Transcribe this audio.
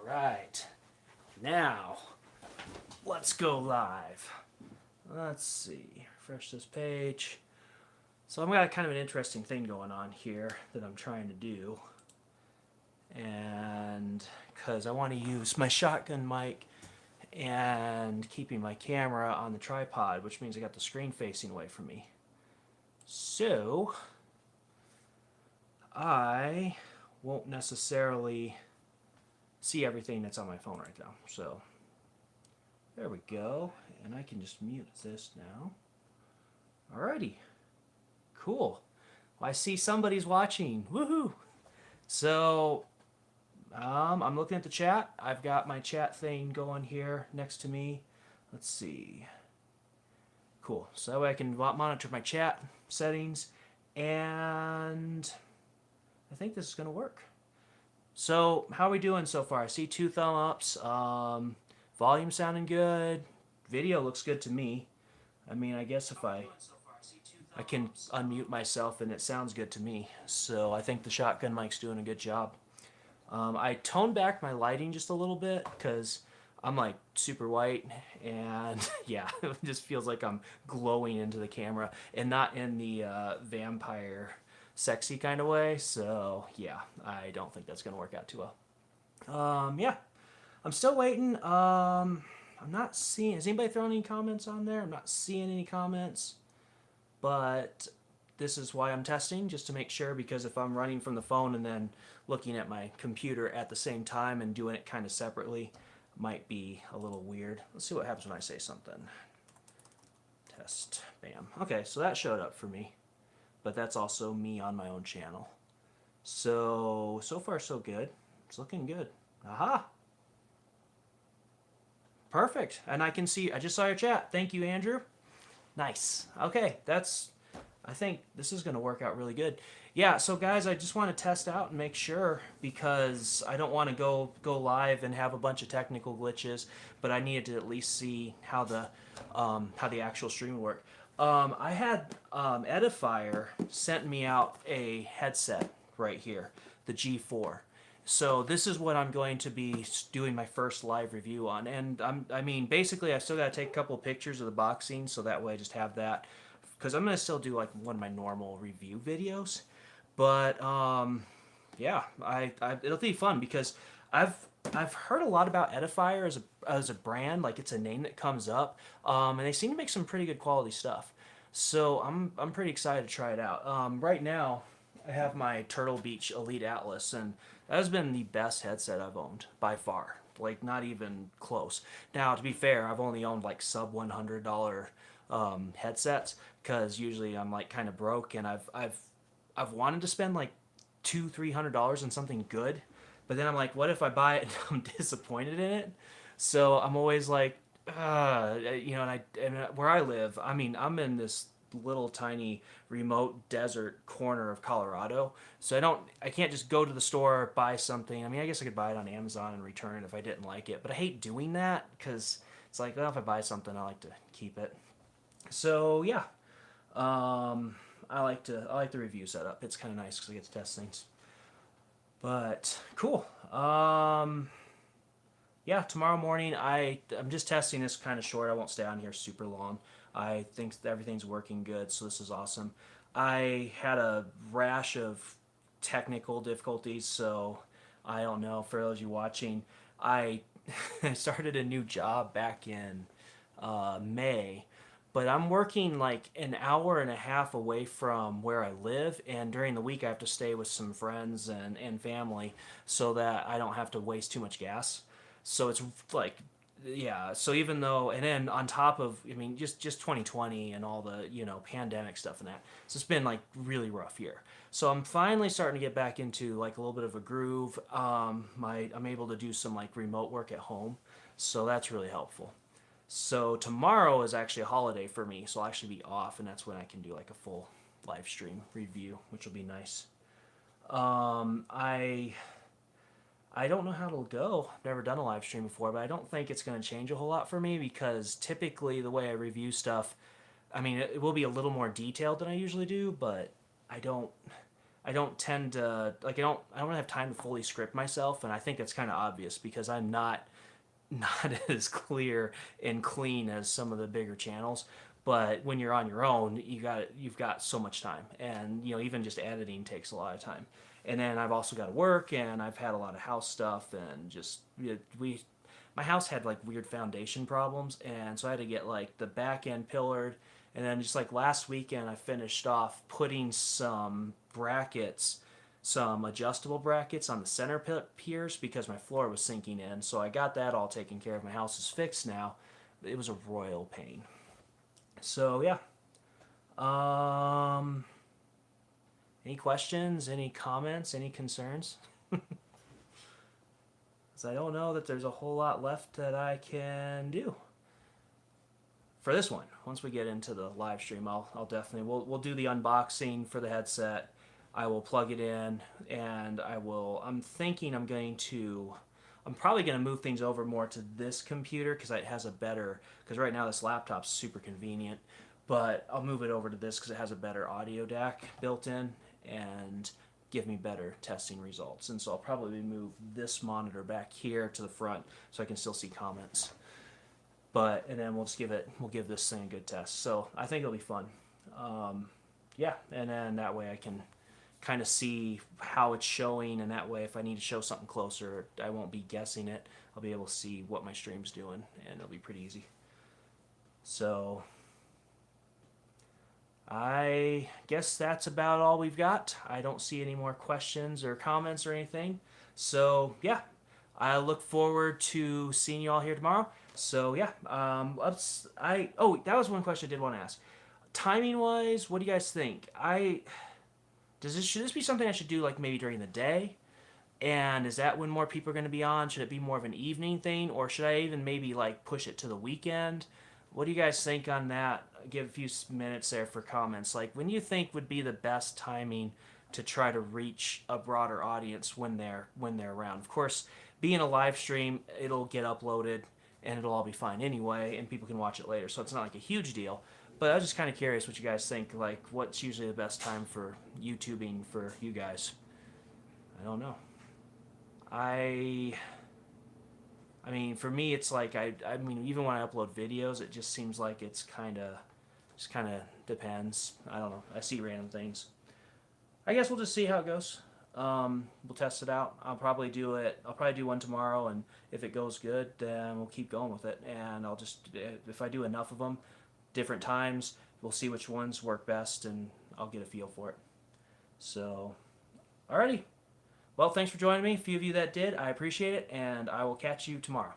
right. Now, let's go live. Let's see. Refresh this page. So I've got kind of an interesting thing going on here that I'm trying to do. And because I want to use my shotgun mic and keeping my camera on the tripod, which means I got the screen facing away from me. So I won't necessarily see everything that's on my phone right now. So there we go. And I can just mute this now. Alrighty. Cool. Well, I see somebody's watching. Woohoo! So I'm looking at the chat. I've got my chat thing going here next to me. Let's see. Cool. So that way I can monitor my chat settings, and I think this is going to work. So how are we doing so far? I see 2 thumb ups. Volume sounding good. Video looks good to me. I mean, I guess if I can unmute myself and it sounds good to me. So I think the shotgun mic's doing a good job. I toned back my lighting just a little bit because I'm like super white, and yeah, it just feels like I'm glowing into the camera and not in the vampire sexy kind of way. So yeah, I don't think that's gonna work out too well. Yeah, I'm still waiting. I'm not seeing. Has anybody thrown any comments on there? I'm not seeing any comments, but this is why I'm testing, just to make sure, because if I'm running from the phone and then looking at my computer at the same time and doing it kind of separately, might be a little weird. Let's see what happens when I say something. Test. Bam. Okay, so that showed up for me, but that's also me on my own channel. So far so good. It's looking good. Aha! Perfect. And I can see, I just saw your chat. Thank you, Andrew. Nice. Okay, I think this is going to work out really good. Yeah, so guys, I just want to test out and make sure, because I don't want to go live and have a bunch of technical glitches, but I needed to at least see how the actual stream would work. I had Edifier sent me out a headset right here, the G4. So this is what I'm going to be doing my first live review on, and I mean, basically, I've still got to take a couple of pictures of the boxing, so that way I just have that, because I'm gonna still do like one of my normal review videos. But yeah, it'll be fun because I've heard a lot about Edifier as a brand, like it's a name that comes up, and they seem to make some pretty good quality stuff. So I'm pretty excited to try it out. Right now, I have my Turtle Beach Elite Atlas, and that has been the best headset I've owned by far. Like, not even close. Now, to be fair, I've only owned like sub $100 headsets, because usually I'm like kind of broke, and I've wanted to spend like $200-300 on something good, but then I'm like, what if I buy it and I'm disappointed in it? So I'm always like, and where I live, I mean, I'm in this little tiny remote desert corner of Colorado, so I can't just go to the store, buy something. I mean, I guess I could buy it on Amazon and return it if I didn't like it, but I hate doing that because it's like, well, if I buy something, I like to keep it. So yeah, I like the review setup. It's kind of nice because I get to test things. But cool. Yeah, tomorrow morning I'm just testing this kind of short. I won't stay on here super long. I think everything's working good, so this is awesome. I had a rash of technical difficulties, so I don't know. For those of you watching, I started a new job back in May, but I'm working like an hour and a half away from where I live, and during the week I have to stay with some friends and family so that I don't have to waste too much gas. So it's like, yeah, so even though, and then on top of, I mean, just 2020 and all the, pandemic stuff and that, so it's been like really rough year. So I'm finally starting to get back into like a little bit of a groove. I'm able to do some like remote work at home, so that's really helpful. So tomorrow is actually a holiday for me, so I'll actually be off, and that's when I can do like a full live stream review, which will be nice. I don't know how it'll go. I've never done a live stream before, but I don't think it's going to change a whole lot for me, because typically the way I review stuff, I mean, it will be a little more detailed than I usually do, but I don't I don't tend to like I don't have time to fully script myself, and I think that's kind of obvious because I'm not as clear and clean as some of the bigger channels. But when you're on your own, you've got so much time, and even just editing takes a lot of time. And then I've also got to work, and I've had a lot of house stuff, and just we my house had like weird foundation problems, and so I had to get like the back end pillared, and then just like last weekend I finished off putting some adjustable brackets on the center piers because my floor was sinking in. So I got that all taken care of. My house is fixed now. It was a royal pain. So yeah. Um, any questions? Any comments? Any concerns? Because I don't know that there's a whole lot left that I can do for this one. Once we get into the live stream, I'll definitely we'll do the unboxing for the headset. I will plug it in, and I'm thinking I'm probably going to move things over more to this computer because it has a better, because right now this laptop's super convenient, but I'll move it over to this because it has a better audio DAC built in and give me better testing results. And so I'll probably move this monitor back here to the front so I can still see comments. And then we'll give this thing a good test. So I think it'll be fun. Yeah, and then that way I can kind of see how it's showing, and that way if I need to show something closer, I won't be guessing it. I'll be able to see what my stream's doing, and it'll be pretty easy. So I guess that's about all we've got. I don't see any more questions or comments or anything. So yeah, I look forward to seeing you all here tomorrow. So yeah, that was one question I did want to ask. Timing wise, what do you guys think? Should this be something I should do like maybe during the day? And is that when more people are going to be on? Should it be more of an evening thing, or should I even maybe like push it to the weekend? What do you guys think on that? Give a few minutes there for comments. Like, when do you think would be the best timing to try to reach a broader audience when they're around? Of course, being a live stream, it'll get uploaded and it'll all be fine anyway, and people can watch it later, so it's not like a huge deal. But I was just kind of curious what you guys think. Like, what's usually the best time for YouTubing for you guys? I don't know. I mean, for me, it's like I mean, even when I upload videos, it just seems like it's kind of depends. I don't know. I see random things. I guess we'll just see how it goes. We'll test it out. I'll probably do one tomorrow, and if it goes good, then we'll keep going with it. And I'll just, if I do enough of them, different times, we'll see which ones work best, and I'll get a feel for it. So, alrighty. Well, thanks for joining me. A few of you that did, I appreciate it, and I will catch you tomorrow.